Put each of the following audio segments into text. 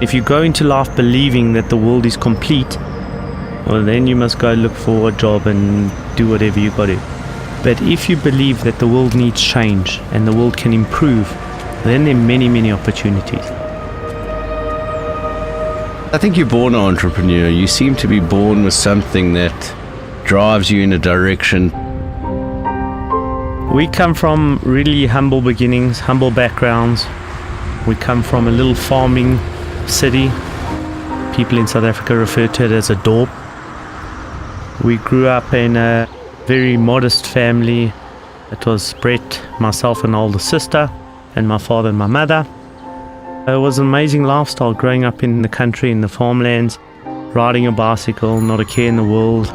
If you go into life believing that the world is complete, well, then you must go look for a job and do whatever you got to. But if you believe that the world needs change and the world can improve, then there are many, many opportunities. I think you're born an entrepreneur. You seem to be born with something that drives you in a direction. We come from really humble beginnings, humble backgrounds. We come from a little farming city. People in South Africa refer to it as a dorp. We grew up in a very modest family. It was Brett, myself and an older sister, and my father and my mother. It was an amazing lifestyle growing up in the country, in the farmlands, riding a bicycle, not a care in the world.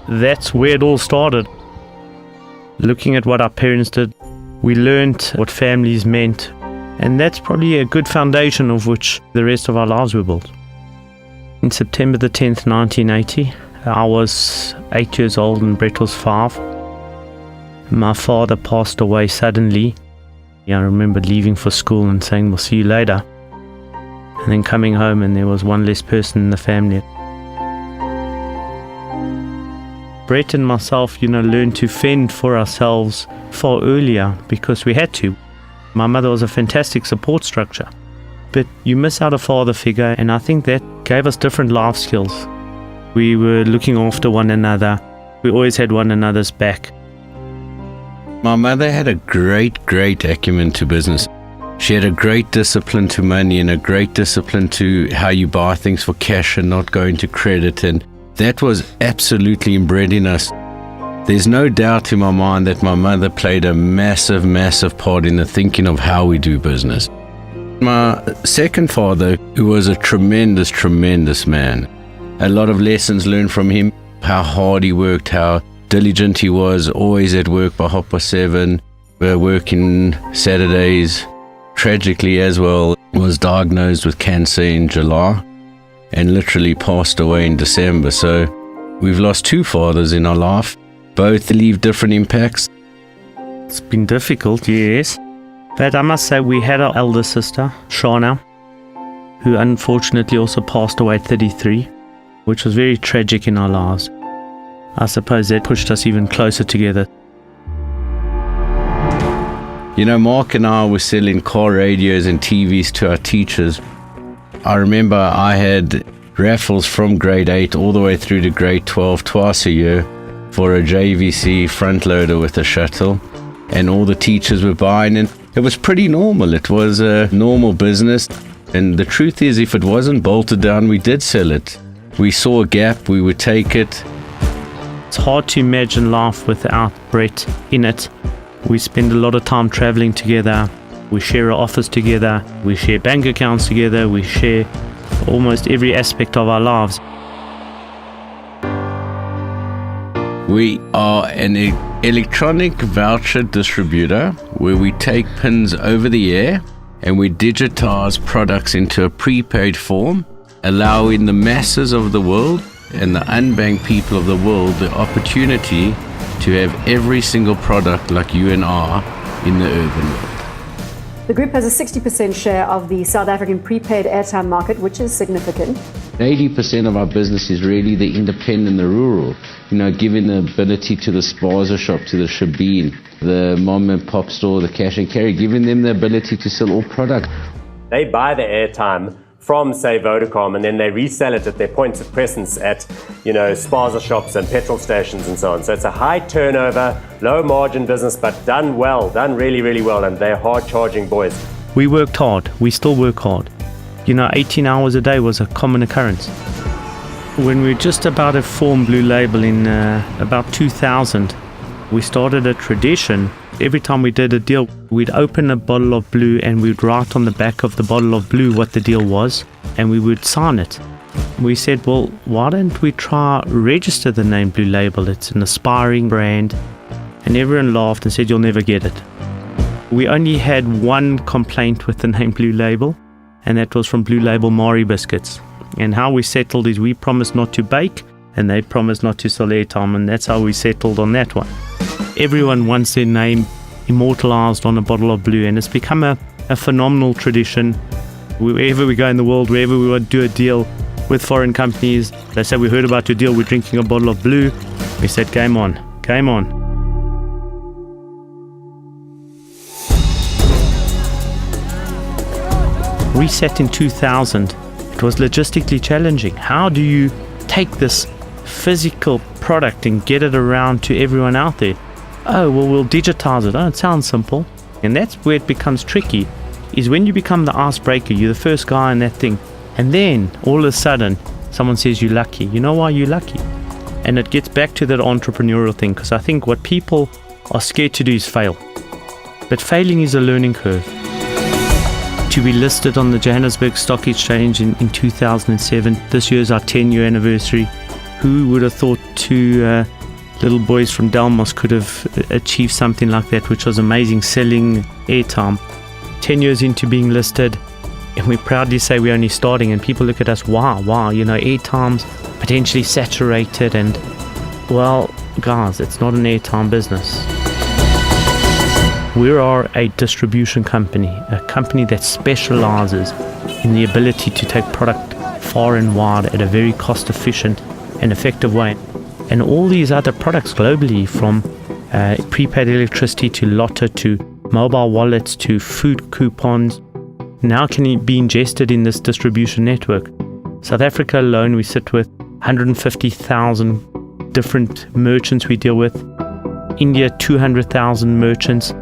That's where it all started. Looking at what our parents did, we learned what families meant, and that's probably a good foundation of which the rest of our lives were built. In September the 10th, 1980, I was 8 years old and Brett was 5. My father passed away suddenly. I remember leaving for school and saying, "We'll see you later." And then coming home and there was one less person in the family. Brett and myself, learned to fend for ourselves far earlier because we had to. My mother was a fantastic support structure. But you miss out a father figure, and I think that gave us different life skills. We were looking after one another. We always had one another's back. My mother had a great acumen to business. She had a great discipline to money and a great discipline to how you buy things for cash and not go into credit, and that was absolutely inbred in us. There's no doubt in my mind that my mother played a massive part in the thinking of how we do business. My second father, who was a tremendous man, a lot of lessons learned from him, how hard he worked, how diligent he was, always at work by 7:30, working Saturdays. Tragically as well, was diagnosed with cancer in July and literally passed away in December. So we've lost two fathers in our life. Both leave different impacts. It's been difficult, yes. But I must say we had our elder sister, Shana, who unfortunately also passed away at 33, which was very tragic in our lives. I suppose that pushed us even closer together. Mark and I were selling car radios and TVs to our teachers. I remember I had raffles from grade 8 all the way through to grade 12 twice a year for a JVC front loader with a shuttle, and all the teachers were buying, and it was pretty normal. It was a normal business, and the truth is, if it wasn't bolted down, we did sell it. We saw a gap, we would take it. It's hard to imagine life without Brett in it. We spend a lot of time traveling together. We share an office together. We share bank accounts together. We share almost every aspect of our lives. We are an electronic voucher distributor where we take pins over the air and we digitize products into a prepaid form, allowing the masses of the world and the unbanked people of the world the opportunity to have every single product like you and I in the urban world. The group has a 60% share of the South African prepaid airtime market, which is significant. 80% of our business is really the independent, the rural, giving the ability to the spaza shop, to the shebeen, the mom and pop store, the cash and carry, giving them the ability to sell all products. They buy the airtime from, say, Vodacom, and then they resell it at their points of presence at, spaza shops and petrol stations and so on. So it's a high turnover, low margin business, but done well, done really well, and they're hard charging boys. We worked hard. We still work hard. 18 hours a day was a common occurrence. When we were just about to form Blue Label in about 2000, we started a tradition. Every time we did a deal, we'd open a bottle of blue and we'd write on the back of the bottle of blue what the deal was, and we would sign it. We said, well, why don't we try register the name Blue Label? It's an aspiring brand. And everyone laughed and said, you'll never get it. We only had one complaint with the name Blue Label, and that was from Blue Label Mari biscuits. And how we settled is we promised not to bake, and they promised not to sell airtime, and that's how we settled on that one. Everyone wants their name immortalized on a bottle of blue, and it's become a phenomenal tradition. Wherever we go in the world, wherever we want to do a deal with foreign companies, they say, we heard about your deal, we're drinking a bottle of blue. We said, game on, game on. Reset in 2000, it was logistically challenging. How do you take this physical product and get it around to everyone out there? Oh, well, we'll digitize it. Oh, it sounds simple. And that's where it becomes tricky, is when you become the icebreaker, you're the first guy in that thing. And then all of a sudden, someone says you're lucky. You know why you're lucky? And it gets back to that entrepreneurial thing, because I think what people are scared to do is fail. But failing is a learning curve. To be listed on the Johannesburg Stock Exchange in 2007, this year's our 10-year anniversary. Who would have thought two little boys from Delmos could have achieved something like that, which was amazing, selling airtime. 10 years into being listed, and we proudly say we're only starting, and people look at us, wow, airtime's potentially saturated, and well, guys, it's not an airtime business. We are a distribution company, a company that specializes in the ability to take product far and wide at a very cost efficient and effective way. And all these other products globally, from prepaid electricity to lotto to mobile wallets to food coupons, now can be ingested in this distribution network. South Africa alone, we sit with 150,000 different merchants we deal with. India, 200,000 merchants.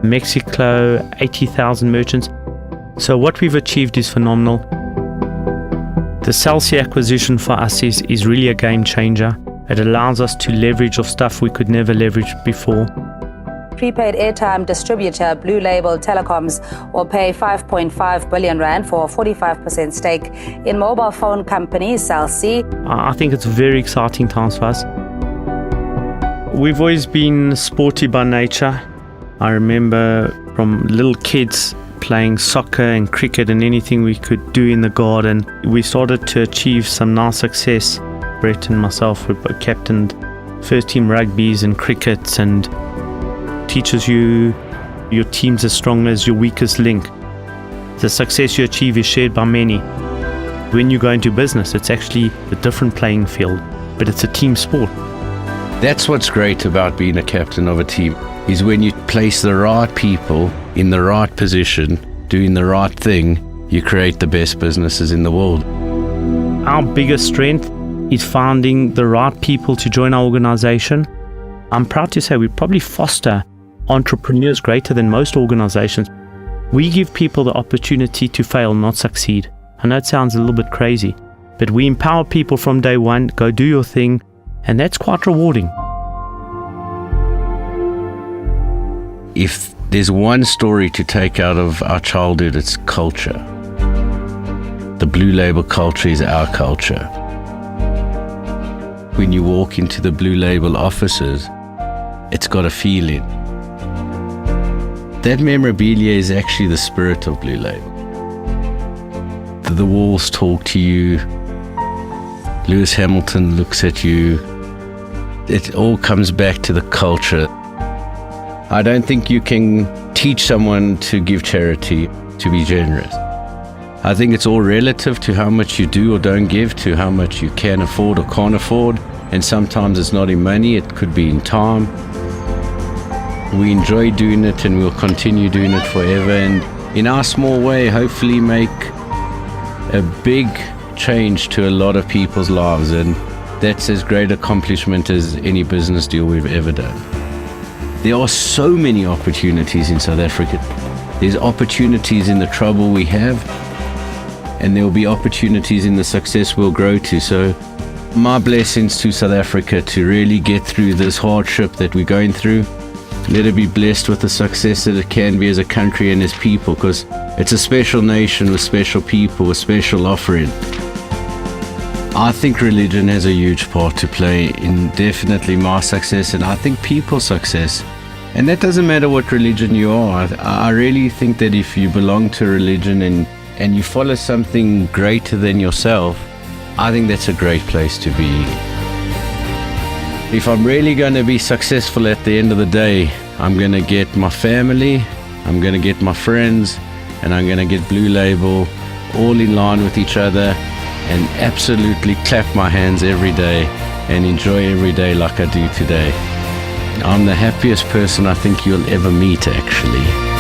Mexico, 80,000 merchants. So what we've achieved is phenomenal. The Celsius acquisition for us is really a game changer. It allows us to leverage off stuff we could never leverage before. Prepaid airtime distributor Blue Label Telecoms will pay 5.5 billion rand for a 45% stake in mobile phone company Celsius. I think it's very exciting times for us. We've always been sporty by nature. I remember from little kids playing soccer and cricket and anything we could do in the garden. We started to achieve some nice success. Brett and myself were captained first team rugbies and crickets, and teaches you your team's as strong as your weakest link. The success you achieve is shared by many. When you go into business, it's actually a different playing field, but it's a team sport. That's what's great about being a captain of a team, is when you place the right people in the right position, doing the right thing, you create the best businesses in the world. Our biggest strength is finding the right people to join our organization. I'm proud to say we probably foster entrepreneurs greater than most organizations. We give people the opportunity to fail, not succeed. I know it sounds a little bit crazy, but we empower people from day one, go do your thing, and that's quite rewarding. If there's one story to take out of our childhood, it's culture. The Blue Label culture is our culture. When you walk into the Blue Label offices, it's got a feeling. That memorabilia is actually the spirit of Blue Label. The walls talk to you. Lewis Hamilton looks at you. It all comes back to the culture. I don't think you can teach someone to give charity, to be generous. I think it's all relative to how much you do or don't give, to how much you can afford or can't afford. And sometimes it's not in money, it could be in time. We enjoy doing it and we'll continue doing it forever. And in our small way, hopefully make a big change to a lot of people's lives. And that's as great accomplishment as any business deal we've ever done. There are so many opportunities in South Africa. There's opportunities in the trouble we have, and there will be opportunities in the success we'll grow to. So my blessings to South Africa to really get through this hardship that we're going through. Let it be blessed with the success that it can be as a country and as people, because it's a special nation with special people, with special offering. I think religion has a huge part to play in definitely my success, and I think people's success. And that doesn't matter what religion you are. I really think that if you belong to a religion and you follow something greater than yourself, I think that's a great place to be. If I'm really going to be successful at the end of the day, I'm going to get my family, I'm going to get my friends, and I'm going to get Blue Label all in line with each other and absolutely clap my hands every day and enjoy every day like I do today. I'm the happiest person I think you'll ever meet, actually.